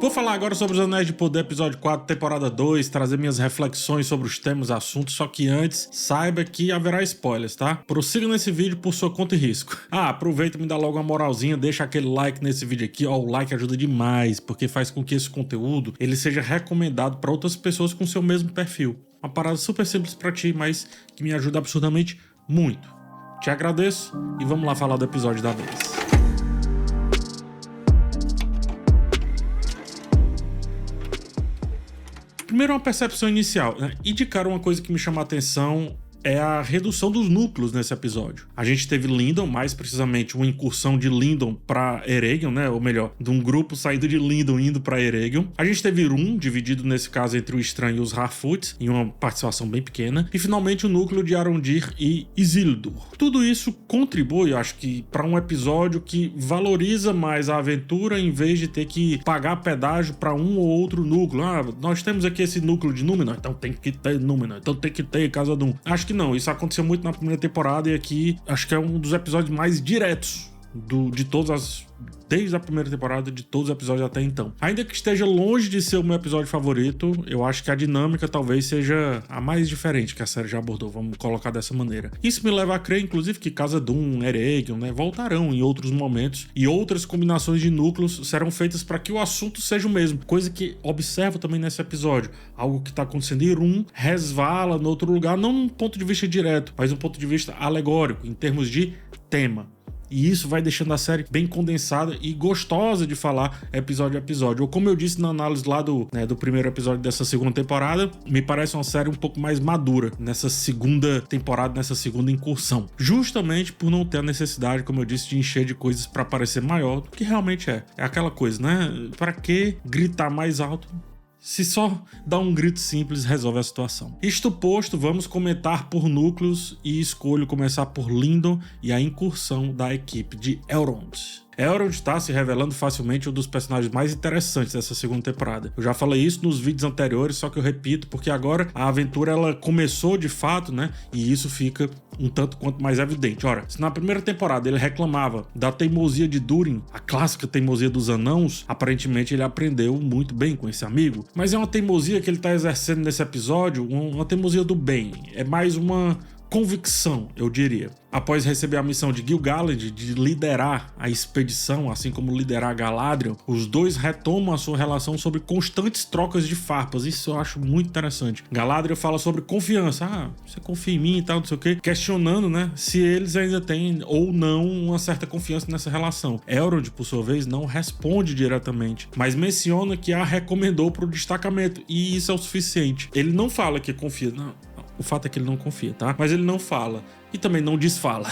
Vou falar agora sobre Os Anéis de Poder, episódio 4, temporada 2, trazer minhas reflexões sobre os temas e assuntos, só que antes, saiba que haverá spoilers, tá? Prossiga nesse vídeo por sua conta e risco. Aproveita e me dá logo uma moralzinha, deixa aquele like nesse vídeo aqui, ó, o like ajuda demais, porque faz com que esse conteúdo, ele seja recomendado para outras pessoas com seu mesmo perfil. Uma parada super simples pra ti, mas que me ajuda absurdamente muito. Te agradeço e vamos lá falar do episódio da vez. Primeiro, uma percepção inicial, né? E de cara, uma coisa que me chama a atenção é a redução dos núcleos nesse episódio. A gente teve Lindon, mais precisamente uma incursão de Lindon pra Eregion, né? Ou melhor, de um grupo saindo de Lindon indo pra Eregion. A gente teve Rhûn, dividido nesse caso entre o Estranho e os Harfoots, em uma participação bem pequena. E finalmente o núcleo de Arondir e Isildur. Tudo isso contribui, eu acho que, para um episódio que valoriza mais a aventura em vez de ter que pagar pedágio para um ou outro núcleo. Nós temos aqui esse núcleo de Númenor, então tem que ter Númenor, então tem que ter Casa Dûn. Acho que não, isso aconteceu muito na primeira temporada e aqui acho que é um dos episódios mais diretos de todas as... desde a primeira temporada, de todos os episódios até então. Ainda que esteja longe de ser o meu episódio favorito, eu acho que a dinâmica talvez seja a mais diferente que a série já abordou, vamos colocar dessa maneira. Isso me leva a crer, inclusive, que Casa Dûn, Eregion, né, voltarão em outros momentos e outras combinações de núcleos serão feitas para que o assunto seja o mesmo, coisa que observo também nesse episódio. Algo que está acontecendo em Rhûn resvala no outro lugar, não num ponto de vista direto, mas um ponto de vista alegórico, em termos de tema. E isso vai deixando a série bem condensada e gostosa de falar episódio a episódio. Ou como eu disse na análise lá do primeiro episódio dessa segunda temporada, me parece uma série um pouco mais madura nessa segunda temporada, nessa segunda incursão. Justamente por não ter a necessidade, como eu disse, de encher de coisas para parecer maior do que realmente é. É aquela coisa, né? Para que gritar mais alto se só dar um grito simples resolve a situação? Isto posto, vamos comentar por núcleos e escolho começar por Lindon e a incursão da equipe de Elrond. Elrond está se revelando facilmente um dos personagens mais interessantes dessa segunda temporada. Eu já falei isso nos vídeos anteriores, só que eu repito porque agora a aventura ela começou de fato, né? E isso fica um tanto quanto mais evidente. Ora, se na primeira temporada ele reclamava da teimosia de Durin, a clássica teimosia dos anãos, aparentemente ele aprendeu muito bem com esse amigo. Mas é uma teimosia que ele está exercendo nesse episódio, uma teimosia do bem. É mais uma convicção, eu diria. Após receber a missão de Gil-galad de liderar a expedição, assim como liderar Galadriel, os dois retomam a sua relação sobre constantes trocas de farpas. Isso eu acho muito interessante. Galadriel fala sobre confiança. Você confia em mim e tal, não sei o quê. Questionando, né, se eles ainda têm ou não uma certa confiança nessa relação. Elrond, por sua vez, não responde diretamente, mas menciona que a recomendou para o destacamento. E isso é o suficiente. Ele não fala que confia. Não. O fato é que ele não confia, tá? Mas ele não fala. E também não desfala.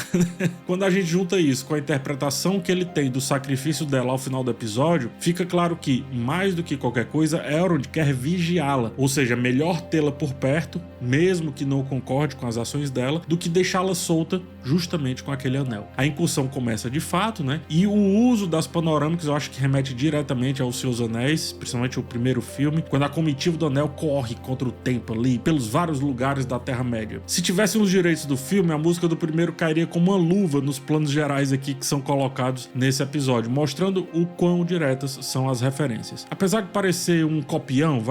Quando a gente junta isso com a interpretação que ele tem do sacrifício dela ao final do episódio, fica claro que, mais do que qualquer coisa, Elrond quer vigiá-la. Ou seja, melhor tê-la por perto, mesmo que não concorde com as ações dela, do que deixá-la solta justamente com aquele anel. A incursão começa de fato, né? E o uso das panorâmicas eu acho que remete diretamente aos Seus Anéis, principalmente o primeiro filme, quando a comitiva do anel corre contra o tempo ali, pelos vários lugares da Terra-média. Se tivessem os direitos do filme, a música do primeiro cairia como uma luva nos planos gerais aqui que são colocados nesse episódio, mostrando o quão diretas são as referências. Apesar de parecer um copião,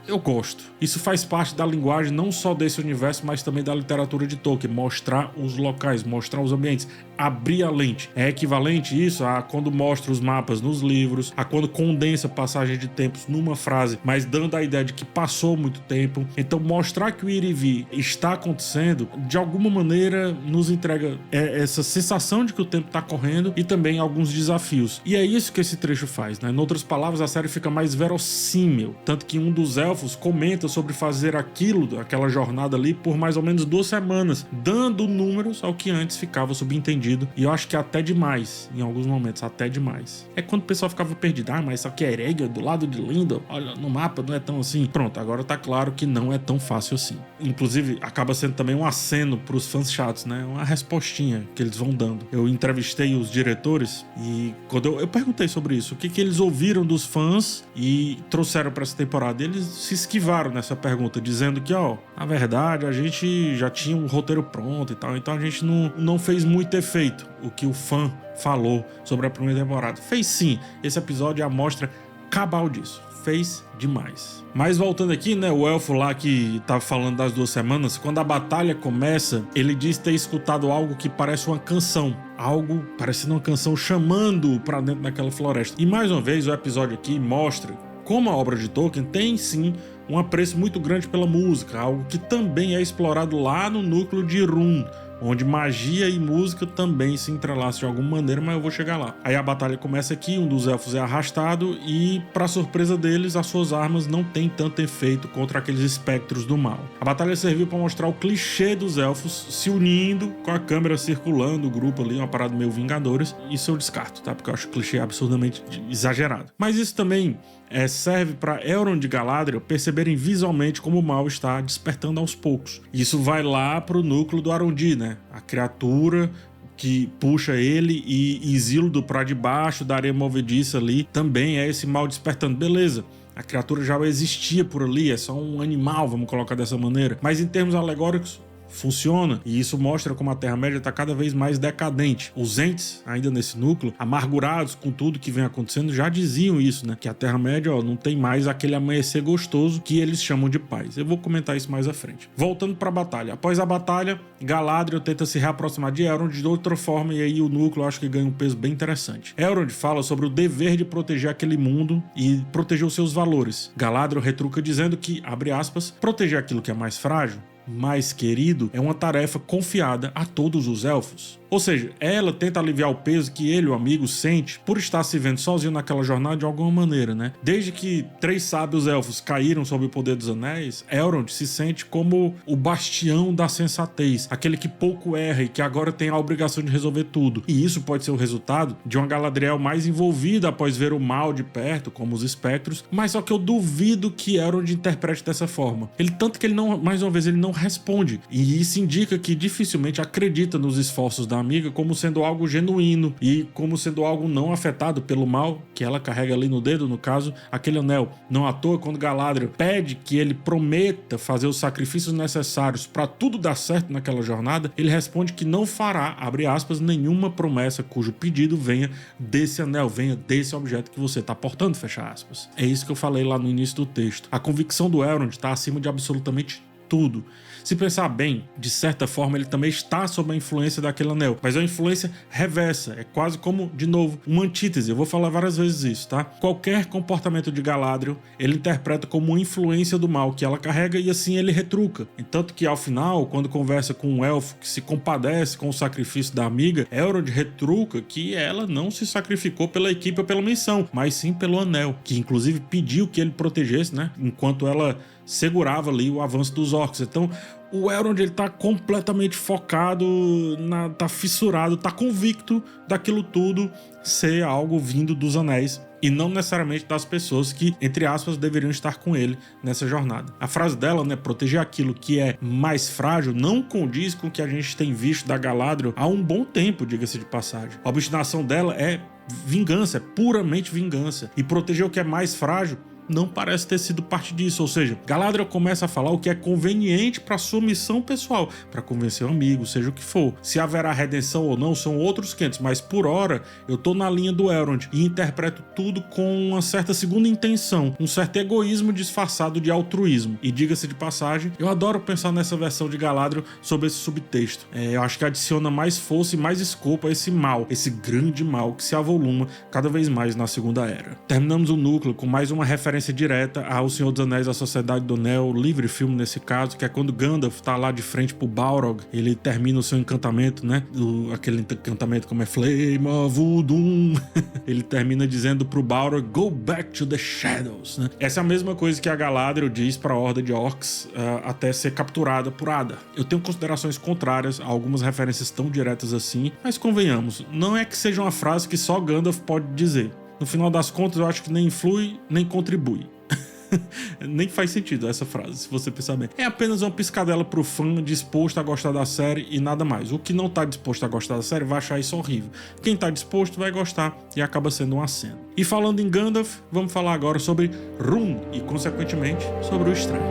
eu gosto. Isso faz parte da linguagem não só desse universo, mas também da literatura de Tolkien. Mostrar os locais, mostrar os ambientes, abrir a lente. É equivalente isso a quando mostra os mapas nos livros, a quando condensa passagem de tempos numa frase, mas dando a ideia de que passou muito tempo. Então mostrar que o ir e vir está acontecendo, de alguma maneira nos entrega essa sensação de que o tempo está correndo e também alguns desafios. E é isso que esse trecho faz, né? Em outras palavras, a série fica mais verossímil. Tanto que um dos elfos comenta sobre fazer aquela jornada ali por mais ou menos 2 semanas, dando números ao que antes ficava subentendido, e eu acho que até demais, em alguns momentos, até demais. É quando o pessoal ficava perdido, mas só que é Eregion do lado de Lindon, olha, no mapa não é tão assim. Pronto, agora tá claro que não é tão fácil assim. Inclusive, acaba sendo também um aceno pros fãs chatos, né? Uma respostinha que eles vão dando. Eu entrevistei os diretores e quando eu perguntei sobre isso, o que eles ouviram dos fãs e trouxeram pra essa temporada, eles se esquivaram nessa pergunta, dizendo que, na verdade, a gente já tinha um roteiro pronto e tal, então a gente não fez muito efeito o que o fã falou sobre a primeira temporada. Fez sim, esse episódio é a amostra cabal disso. Fez demais. Mas voltando aqui, né, o elfo lá que tava falando das 2 semanas, quando a batalha começa, ele diz ter escutado algo que parece uma canção. Algo parecendo uma canção chamando pra dentro daquela floresta. E mais uma vez o episódio aqui mostra como a obra de Tolkien tem sim um apreço muito grande pela música, algo que também é explorado lá no núcleo de Rhûn, onde magia e música também se entrelaçam de alguma maneira, mas eu vou chegar lá. Aí a batalha começa aqui, um dos elfos é arrastado e, para surpresa deles, as suas armas não têm tanto efeito contra aqueles espectros do mal. A batalha serviu para mostrar o clichê dos elfos se unindo, com a câmera circulando, o grupo ali, uma parada meio Vingadores. Isso eu descarto, tá? Porque eu acho o clichê absurdamente exagerado. Mas isso também serve para Elrond e Galadriel perceberem visualmente como o mal está despertando aos poucos. Isso vai lá pro núcleo do Arondir, né? A criatura que puxa ele e Isildur pra debaixo da areia movediça ali também é esse mal despertando. Beleza, a criatura já existia por ali, é só um animal, vamos colocar dessa maneira. Mas em termos alegóricos, funciona, e isso mostra como a Terra-média está cada vez mais decadente. Os Ents, ainda nesse núcleo, amargurados com tudo que vem acontecendo, já diziam isso, né? Que a Terra-média não tem mais aquele amanhecer gostoso que eles chamam de paz. Eu vou comentar isso mais à frente. Voltando para a batalha. Após a batalha, Galadriel tenta se reaproximar de Elrond de outra forma, e aí o núcleo acho que ganha um peso bem interessante. Elrond fala sobre o dever de proteger aquele mundo e proteger os seus valores. Galadriel retruca dizendo que, abre aspas, proteger aquilo que é mais frágil, mais querido, é uma tarefa confiada a todos os elfos. Ou seja, ela tenta aliviar o peso que ele, o amigo, sente por estar se vendo sozinho naquela jornada de alguma maneira, né? Desde que 3 sábios elfos caíram sob o poder dos anéis, Elrond se sente como o bastião da sensatez, aquele que pouco erra e que agora tem a obrigação de resolver tudo. E isso pode ser o resultado de uma Galadriel mais envolvida após ver o mal de perto, como os espectros, mas só que eu duvido que Elrond interprete dessa forma. Tanto que ele não, mais uma vez, ele não responde. E isso indica que dificilmente acredita nos esforços da amiga como sendo algo genuíno e como sendo algo não afetado pelo mal que ela carrega ali no dedo, no caso, aquele anel. Não à toa, quando Galadriel pede que ele prometa fazer os sacrifícios necessários para tudo dar certo naquela jornada, ele responde que não fará, abre aspas, nenhuma promessa cujo pedido venha desse anel, venha desse objeto que você está portando, fecha aspas. É isso que eu falei lá no início do texto. A convicção do Elrond está acima de absolutamente tudo. Se pensar bem, de certa forma ele também está sob a influência daquele anel, mas é uma influência reversa, é quase como, de novo, uma antítese. Eu vou falar várias vezes isso, tá? Qualquer comportamento de Galadriel, ele interpreta como uma influência do mal que ela carrega e assim ele retruca. Entanto que ao final, quando conversa com um elfo que se compadece com o sacrifício da amiga, Elrond retruca que ela não se sacrificou pela equipe ou pela missão, mas sim pelo anel, que inclusive pediu que ele protegesse, né? Enquanto ela segurava ali o avanço dos orcs. Então o Elrond, ele tá completamente focado, tá fissurado, tá convicto daquilo tudo ser algo vindo dos anéis e não necessariamente das pessoas que, entre aspas, deveriam estar com ele nessa jornada. A frase dela, né, proteger aquilo que é mais frágil, não condiz com o que a gente tem visto da Galadriel há um bom tempo, diga-se de passagem. A obstinação dela é vingança, é puramente vingança. E proteger o que é mais frágil não parece ter sido parte disso, ou seja, Galadriel começa a falar o que é conveniente para sua missão pessoal, para convencer o amigo, seja o que for. Se haverá redenção ou não são outros 500, mas por hora eu tô na linha do Elrond e interpreto tudo com uma certa segunda intenção, um certo egoísmo disfarçado de altruísmo. E diga-se de passagem, eu adoro pensar nessa versão de Galadriel sobre esse subtexto. Eu acho que adiciona mais força e mais escopo a esse mal, esse grande mal que se avoluma cada vez mais na Segunda Era. Terminamos o núcleo com mais uma referência direta ao Senhor dos Anéis, a Sociedade do Anel, livre filme nesse caso, que é quando Gandalf tá lá de frente pro Balrog, ele termina o seu encantamento, né? Aquele encantamento como é Flame of Doom. Ele termina dizendo pro Balrog, go back to the shadows, né? Essa é a mesma coisa que a Galadriel diz pra Horda de Orcs até ser capturada por Adar. Eu tenho considerações contrárias a algumas referências tão diretas assim, mas convenhamos, não é que seja uma frase que só Gandalf pode dizer. No final das contas, eu acho que nem influi, nem contribui. Nem faz sentido essa frase, se você pensar bem. É apenas uma piscadela pro fã disposto a gostar da série e nada mais. O que não tá disposto a gostar da série vai achar isso horrível. Quem tá disposto vai gostar e acaba sendo um aceno. E falando em Gandalf, vamos falar agora sobre Rhûn e, consequentemente, sobre o Estranho.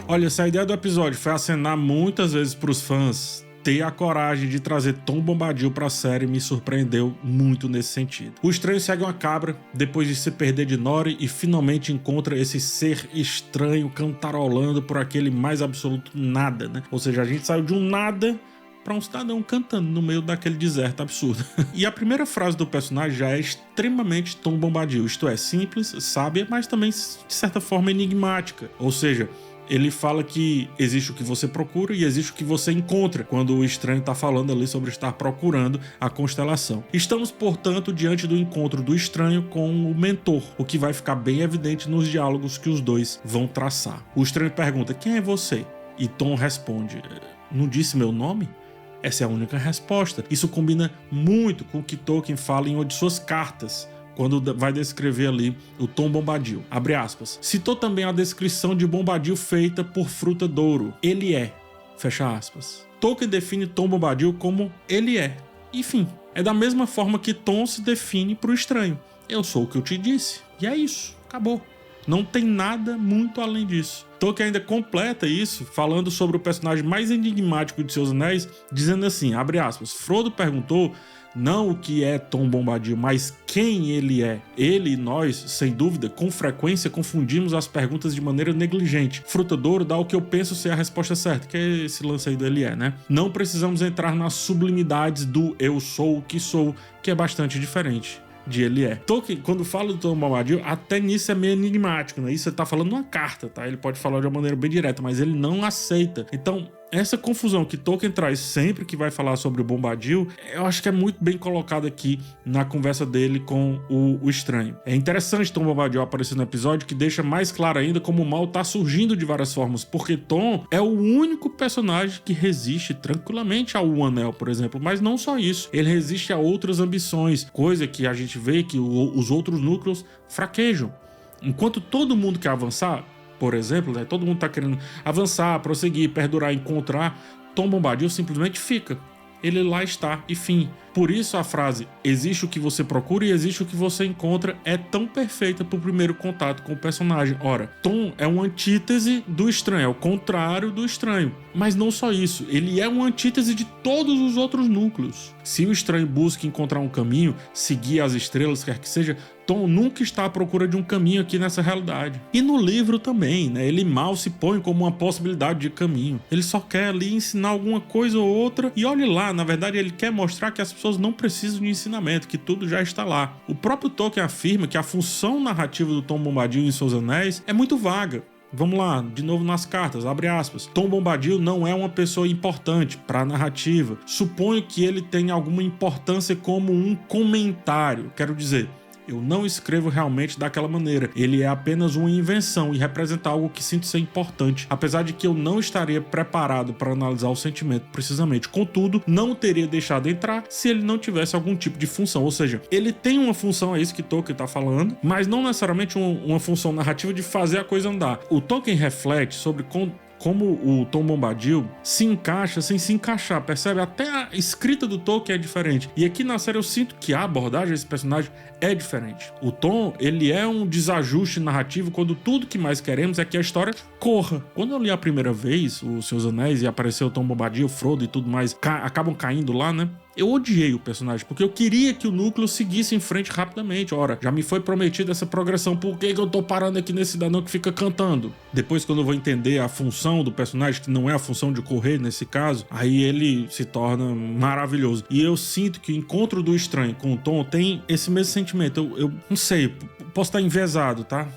Olha, se a ideia do episódio foi acenar muitas vezes pros fãs ter a coragem de trazer Tom Bombadil pra série me surpreendeu muito nesse sentido. O estranho segue uma cabra depois de se perder de Nori e finalmente encontra esse ser estranho cantarolando por aquele mais absoluto nada, né? Ou seja, a gente saiu de um nada para um cidadão cantando no meio daquele deserto absurdo. E a primeira frase do personagem já é extremamente Tom Bombadil, isto é, simples, sábia, mas também de certa forma enigmática. Ou seja, ele fala que existe o que você procura e existe o que você encontra, quando o estranho está falando ali sobre estar procurando a constelação. Estamos, portanto, diante do encontro do estranho com o mentor, o que vai ficar bem evidente nos diálogos que os dois vão traçar. O estranho pergunta: quem é você? E Tom responde: não disse meu nome? Essa é a única resposta. Isso combina muito com o que Tolkien fala em uma de suas cartas, quando vai descrever ali o Tom Bombadil. Abre aspas. Citou também a descrição de Bombadil feita por Fruta Douro. Ele é. Fecha aspas. Tolkien define Tom Bombadil como ele é. Enfim, é da mesma forma que Tom se define para o estranho. Eu sou o que eu te disse. E é isso. Acabou. Não tem nada muito além disso. Tolkien ainda completa isso falando sobre o personagem mais enigmático de Seus Anéis, dizendo assim, abre aspas, Frodo perguntou não o que é Tom Bombadil, mas quem ele é. Ele e nós, sem dúvida, com frequência confundimos as perguntas de maneira negligente. Fruta Douro dá o que eu penso ser a resposta certa, que é esse lance aí do ele é, né? Não precisamos entrar nas sublimidades do eu sou o que sou, que é bastante diferente de ele é. Tolkien, quando fala do Tom Bombadil, até nisso é meio enigmático, né? Isso ele tá falando numa carta, tá? Ele pode falar de uma maneira bem direta, mas ele não aceita. Então, essa confusão que Tolkien traz sempre que vai falar sobre o Bombadil, eu acho que é muito bem colocado aqui na conversa dele com o estranho. É interessante Tom Bombadil aparecer no episódio, que deixa mais claro ainda como o mal tá surgindo de várias formas, porque Tom é o único personagem que resiste tranquilamente ao Um Anel, por exemplo, mas não só isso, ele resiste a outras ambições, coisa que a gente vê que os outros núcleos fraquejam. Enquanto todo mundo quer avançar, por exemplo, né, todo mundo tá querendo avançar, prosseguir, perdurar, encontrar, Tom Bombadil simplesmente fica. Ele lá está e fim. Por isso a frase existe o que você procura e existe o que você encontra é tão perfeita pro primeiro contato com o personagem. Ora, Tom é uma antítese do estranho, é o contrário do estranho. Mas não só isso, ele é uma antítese de todos os outros núcleos. Se o estranho busca encontrar um caminho, seguir as estrelas, quer que seja, Tom nunca está à procura de um caminho aqui nessa realidade. E no livro também, né? Ele mal se põe como uma possibilidade de caminho. Ele só quer ali ensinar alguma coisa ou outra e olhe lá, na verdade ele quer mostrar que as pessoas não precisam de ensinamento, que tudo já está lá. O próprio Tolkien afirma que a função narrativa do Tom Bombadil em Seus Anéis é muito vaga. Vamos lá, de novo nas cartas, abre aspas. Tom Bombadil não é uma pessoa importante para a narrativa. Suponho que ele tenha alguma importância como um comentário. Quero dizer, eu não escrevo realmente daquela maneira. Ele é apenas uma invenção e representa algo que sinto ser importante, apesar de que eu não estaria preparado para analisar o sentimento precisamente. Contudo, não teria deixado entrar se ele não tivesse algum tipo de função. Ou seja, ele tem uma função, é isso que Tolkien está falando, mas não necessariamente uma função narrativa de fazer a coisa andar. O Tolkien reflete sobre como o Tom Bombadil se encaixa sem se encaixar, percebe? Até a escrita do Tolkien é diferente. E aqui na série eu sinto que a abordagem desse personagem é diferente. O Tom, ele é um desajuste narrativo quando tudo que mais queremos é que a história corra. Quando eu li a primeira vez Os Seus Anéis e apareceu o Tom Bombadil, Frodo e tudo mais, acabam caindo lá, né? Eu odiei o personagem, porque eu queria que o núcleo seguisse em frente rapidamente. Ora, já me foi prometida essa progressão, por que eu tô parando aqui nesse cidadão que fica cantando? Depois, quando eu vou entender a função do personagem, que não é a função de correr nesse caso, aí ele se torna maravilhoso. E eu sinto que o encontro do estranho com o Tom tem esse mesmo sentimento. Eu não sei, posso estar enviesado, tá?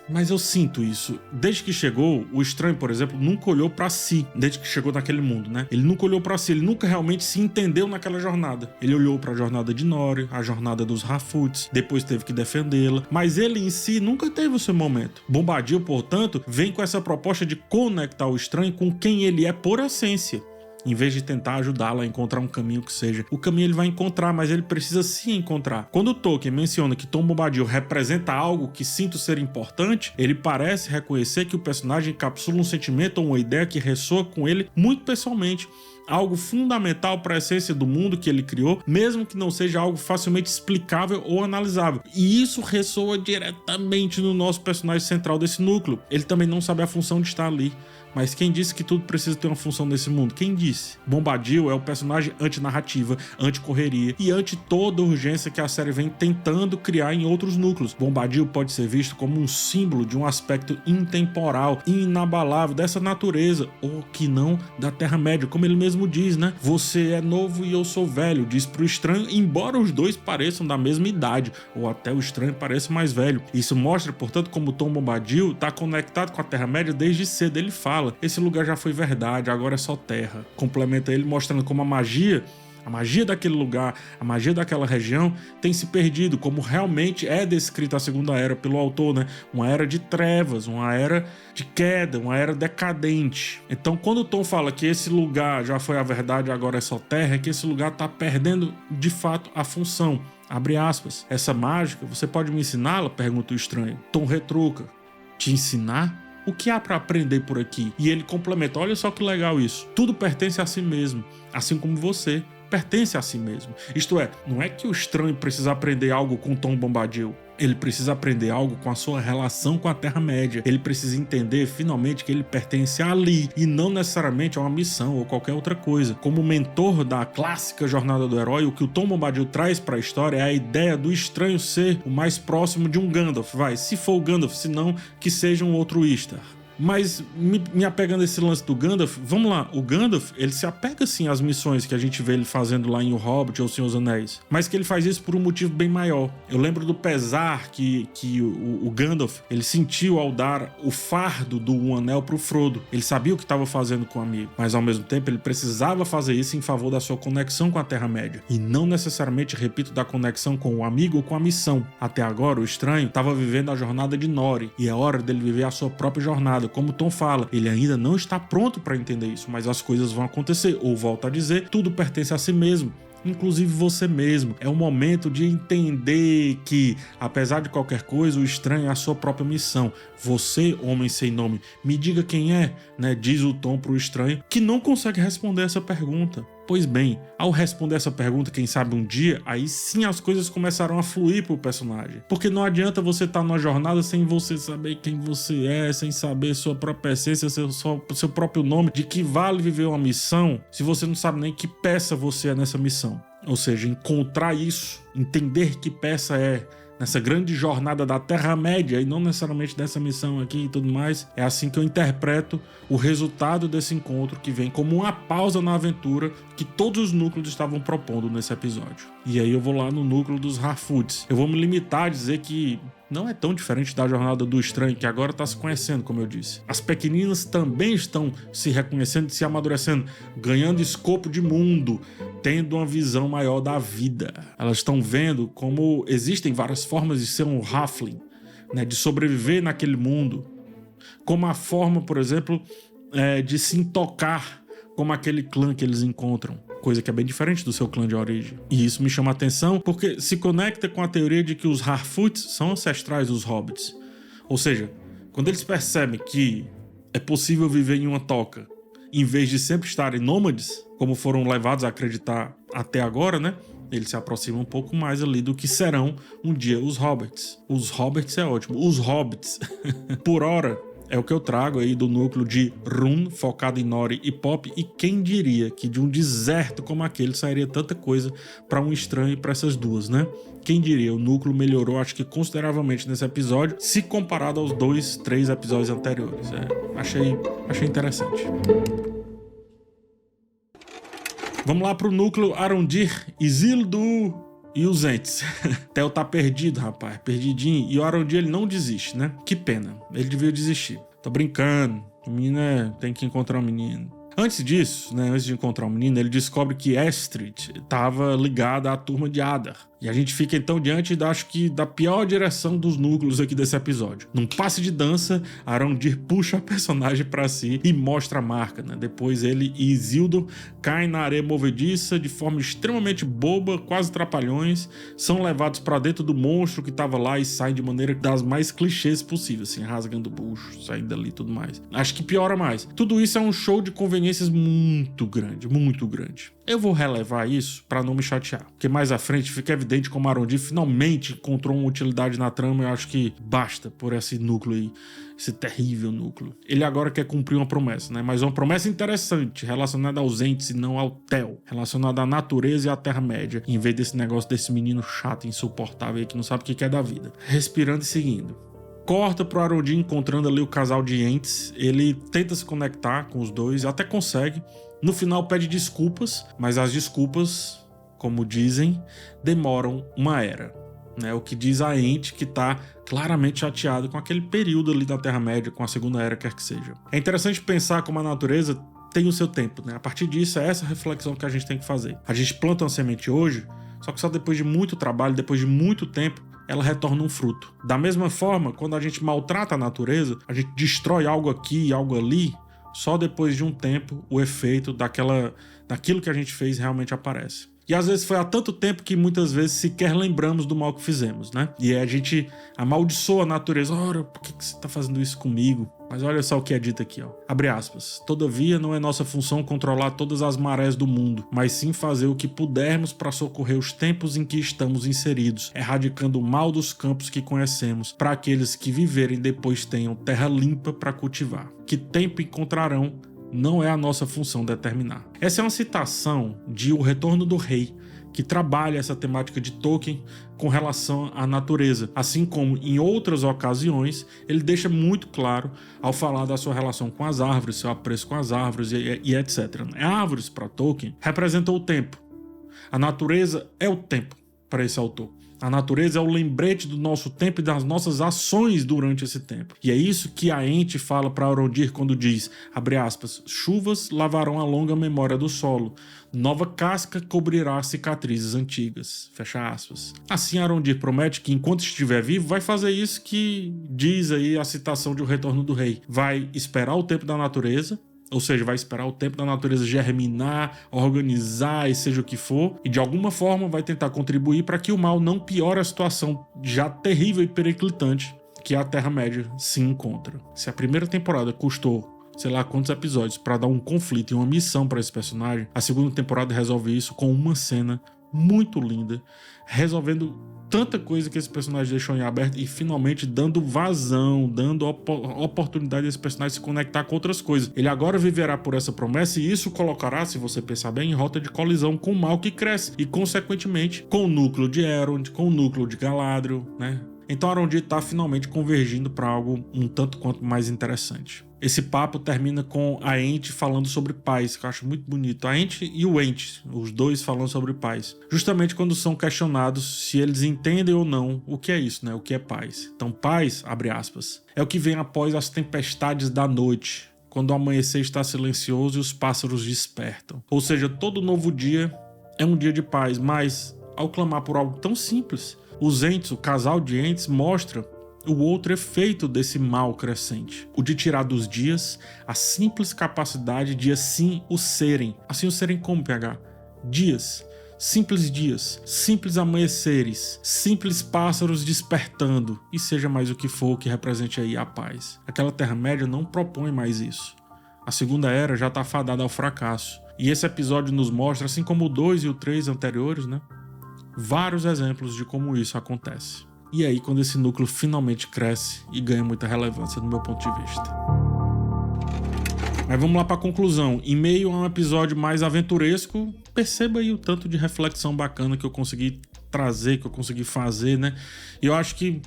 Mas eu sinto isso. Desde que chegou, o estranho, por exemplo, nunca olhou pra si. Desde que chegou naquele mundo, né? Ele nunca olhou pra si, ele nunca realmente se entendeu naquela jornada. Ele olhou pra jornada de Nori, a jornada dos Harfoots, depois teve que defendê-la. Mas ele em si nunca teve o seu momento. Bombadil, portanto, vem com essa proposta de conectar o estranho com quem ele é por essência. Em vez de tentar ajudá-lo a encontrar um caminho que seja. O caminho ele vai encontrar, mas ele precisa se encontrar. Quando Tolkien menciona que Tom Bombadil representa algo que sinto ser importante, ele parece reconhecer que o personagem encapsula um sentimento ou uma ideia que ressoa com ele muito pessoalmente. Algo fundamental para a essência do mundo que ele criou, mesmo que não seja algo facilmente explicável ou analisável. E isso ressoa diretamente no nosso personagem central desse núcleo. Ele também não sabe a função de estar ali, Mas quem disse que tudo precisa ter uma função nesse mundo? Quem disse? Bombadil é o personagem anti-narrativa, anti-correria e anti toda urgência que a série vem tentando criar em outros núcleos. Bombadil pode ser visto como um símbolo de um aspecto intemporal e inabalável dessa natureza, ou que não da Terra-média, como ele mesmo diz, né? Você é novo e eu sou velho, diz pro estranho, embora os dois pareçam da mesma idade, ou até o estranho pareça mais velho. Isso mostra, portanto, como Tom Bombadil está conectado com a Terra-média desde cedo. Ele fala, esse lugar já foi verdade, agora é só terra. Complementa ele mostrando como a magia daquele lugar, a magia daquela região tem se perdido, como realmente é descrita a Segunda Era pelo autor, né? Uma era de trevas, uma era de queda, uma era decadente. Então, quando o Tom fala que esse lugar já foi a verdade, agora é só terra, é que esse lugar está perdendo, de fato, a função. Abre aspas. Essa mágica, você pode me ensiná-la? Pergunta o estranho. Tom retruca. Te ensinar? O que há para aprender por aqui? E ele complementa, olha só que legal isso. Tudo pertence a si mesmo, assim como você pertence a si mesmo. Isto é, não é que o estranho precisa aprender algo com Tom Bombadil. Ele precisa aprender algo com a sua relação com a Terra-média. Ele precisa entender, finalmente, que ele pertence ali e não necessariamente a uma missão ou qualquer outra coisa. Como mentor da clássica jornada do herói, o que o Tom Bombadil traz para a história é a ideia do estranho ser o mais próximo de um Gandalf. Se for o Gandalf, se não, que seja um outro Istar. Mas me apegando a esse lance do Gandalf, vamos lá, o Gandalf, ele se apega sim às missões que a gente vê ele fazendo lá em O Hobbit ou O Senhor dos Anéis, mas que ele faz isso por um motivo bem maior. Eu lembro do pesar que o Gandalf, ele sentiu ao dar o fardo do Um Anel pro Frodo. Ele sabia o que estava fazendo com o amigo, mas ao mesmo tempo ele precisava fazer isso em favor da sua conexão com a Terra-média, e não necessariamente, repito, da conexão com o amigo ou com a missão. Até agora, o estranho estava vivendo a jornada de Nori, e é hora dele viver a sua própria jornada. Como Tom fala, ele ainda não está pronto para entender isso, mas as coisas vão acontecer. Ou volta a dizer, tudo pertence a si mesmo, inclusive você mesmo. É o momento de entender que, apesar de qualquer coisa, o estranho é a sua própria missão. Você, homem sem nome, me diga quem é, né? Diz o Tom pro estranho, que não consegue responder essa pergunta. Pois bem, ao responder essa pergunta, quem sabe um dia, aí sim as coisas começaram a fluir pro personagem. Porque não adianta você estar numa jornada sem você saber quem você é, sem saber sua própria essência, seu próprio nome, de que vale viver uma missão, se você não sabe nem que peça você é nessa missão. Ou seja, encontrar isso, entender que peça é nessa grande jornada da Terra-média e não necessariamente dessa missão aqui e tudo mais. É assim que eu interpreto o resultado desse encontro, que vem como uma pausa na aventura que todos os núcleos estavam propondo nesse episódio. E aí eu vou lá no núcleo dos Harfoots. Eu vou me limitar a dizer que não é tão diferente da jornada do estranho, que agora está se conhecendo, como eu disse. As pequeninas também estão se reconhecendo e se amadurecendo, ganhando escopo de mundo, tendo uma visão maior da vida. Elas estão vendo como existem várias formas de ser um halfling, né, de sobreviver naquele mundo. Como a forma, por exemplo, de se intocar como aquele clã que eles encontram. Coisa que é bem diferente do seu clã de origem. E isso me chama a atenção porque se conecta com a teoria de que os Harfoots são ancestrais dos Hobbits. Ou seja, quando eles percebem que é possível viver em uma toca, em vez de sempre estarem nômades, como foram levados a acreditar até agora, né? Eles se aproximam um pouco mais ali do que serão um dia os Hobbits. Os Hobbits é ótimo. Os Hobbits, por hora, é o que eu trago aí do núcleo de Rune, focado em Nori e Pop, e quem diria que de um deserto como aquele sairia tanta coisa para um estranho e para essas duas, né? Quem diria, o núcleo melhorou, acho que consideravelmente nesse episódio, se comparado aos 2-3 episódios anteriores. Achei interessante. Vamos lá pro núcleo Arondir, Isildur e os Ents. Theo tá perdido, rapaz, perdidinho. E o Arondir, ele não desiste, né? Que pena, ele devia desistir. Tô brincando, o menino tem que encontrar um menino. Antes disso, né, antes de encontrar o menino, ele descobre que Estrid estava ligada à turma de Adar. E a gente fica então diante, da pior direção dos núcleos aqui desse episódio. Num passe de dança, Arondir puxa a personagem pra si e mostra a marca, né? Depois ele e Isildur caem na areia movediça de forma extremamente boba, quase trapalhões, são levados pra dentro do monstro que tava lá e saem de maneira das mais clichês possíveis, assim, rasgando o bucho, saindo dali e tudo mais. Acho que piora mais. Tudo isso é um show de conveniência conveniências muito grande, muito grande. Eu vou relevar isso pra não me chatear, porque mais à frente fica evidente como Arondir finalmente encontrou uma utilidade na trama. Eu acho que basta por esse núcleo aí, esse terrível núcleo. Ele agora quer cumprir uma promessa, né? Mas uma promessa interessante, relacionada aos entes e não ao Tel, relacionada à natureza e à Terra-média, em vez desse negócio desse menino chato, insuportável aí, que não sabe o que é da vida. Respirando e seguindo. Corta pro Arondir encontrando ali o casal de entes. Ele tenta se conectar com os dois, até consegue. No final pede desculpas, mas as desculpas, como dizem, demoram uma era. Né? O que diz a ente que tá claramente chateado com aquele período ali da Terra-média, com a Segunda Era, quer que seja. É interessante pensar como a natureza tem o seu tempo, né? A partir disso, é essa reflexão que a gente tem que fazer. A gente planta uma semente hoje, só que só depois de muito trabalho, depois de muito tempo, ela retorna um fruto. Da mesma forma, quando a gente maltrata a natureza, a gente destrói algo aqui e algo ali, só depois de um tempo o efeito daquilo que a gente fez realmente aparece. E às vezes foi há tanto tempo que muitas vezes sequer lembramos do mal que fizemos, né? E aí a gente amaldiçoa a natureza. Ora, por que você tá fazendo isso comigo? Mas olha só o que é dito aqui, ó. Abre aspas. Todavia, não é nossa função controlar todas as marés do mundo, mas sim fazer o que pudermos para socorrer os tempos em que estamos inseridos, erradicando o mal dos campos que conhecemos, para aqueles que viverem depois tenham terra limpa para cultivar. Que tempo encontrarão, não é a nossa função determinar. Essa é uma citação de O Retorno do Rei, que trabalha essa temática de Tolkien com relação à natureza, assim como em outras ocasiões ele deixa muito claro ao falar da sua relação com as árvores, seu apreço com as árvores e etc. Árvores para Tolkien representam o tempo. A natureza é o tempo para esse autor. A natureza é o lembrete do nosso tempo e das nossas ações durante esse tempo. E é isso que a ente fala para Arondir quando diz, abre aspas, chuvas lavarão a longa memória do solo, nova casca cobrirá cicatrizes antigas, fecha aspas. Assim Arondir promete que enquanto estiver vivo vai fazer isso que diz aí a citação de O Retorno do Rei. Vai esperar o tempo da natureza, ou seja, vai esperar o tempo da natureza germinar, organizar e seja o que for, e de alguma forma vai tentar contribuir para que o mal não piore a situação já terrível e periclitante que a Terra-média se encontra. Se a primeira temporada custou sei lá quantos episódios para dar um conflito e uma missão para esse personagem, a segunda temporada resolve isso com uma cena muito linda, resolvendo tanta coisa que esse personagem deixou em aberto e finalmente dando vazão, dando oportunidade desse personagem se conectar com outras coisas. Ele agora viverá por essa promessa e isso colocará, se você pensar bem, em rota de colisão com o mal que cresce e, consequentemente, com o núcleo de Elrond, com o núcleo de Galadriel, né? Então Arondir está finalmente convergindo para algo um tanto quanto mais interessante. Esse papo termina com a ente falando sobre paz, que eu acho muito bonito. A ente e o ente, os dois falando sobre paz. Justamente quando são questionados se eles entendem ou não o que é isso, né? O que é paz. Então paz, abre aspas, é o que vem após as tempestades da noite, quando o amanhecer está silencioso e os pássaros despertam. Ou seja, todo novo dia é um dia de paz, mas ao clamar por algo tão simples, os entes, o casal de entes, mostra o outro efeito desse mal crescente. O de tirar dos dias a simples capacidade de assim o serem. Assim o serem como, PH? Dias, simples amanheceres, simples pássaros despertando, e seja mais o que for que represente aí a paz. Aquela Terra-média não propõe mais isso. A Segunda Era já está fadada ao fracasso. E esse episódio nos mostra, assim como o 2 e o 3 anteriores, né? Vários exemplos de como isso acontece. E aí quando esse núcleo finalmente cresce e ganha muita relevância do meu ponto de vista. Mas vamos lá para a conclusão. Em meio a um episódio mais aventuresco, perceba aí o tanto de reflexão bacana que eu consegui trazer, que eu consegui fazer, né? E eu acho que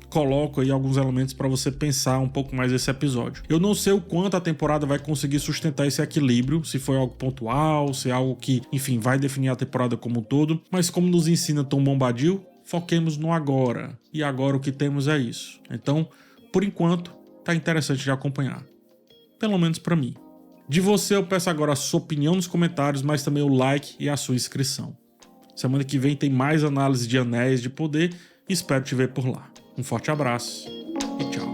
coloco aí alguns elementos para você pensar um pouco mais esse episódio. Eu não sei o quanto a temporada vai conseguir sustentar esse equilíbrio, se foi algo pontual, se é algo que, enfim, vai definir a temporada como um todo, mas como nos ensina Tom Bombadil, foquemos no agora. E agora o que temos é isso. Então, por enquanto, tá interessante de acompanhar. Pelo menos para mim. De você eu peço agora a sua opinião nos comentários, mas também o like e a sua inscrição. Semana que vem tem mais análise de Anéis de Poder e espero te ver por lá. Um forte abraço e tchau.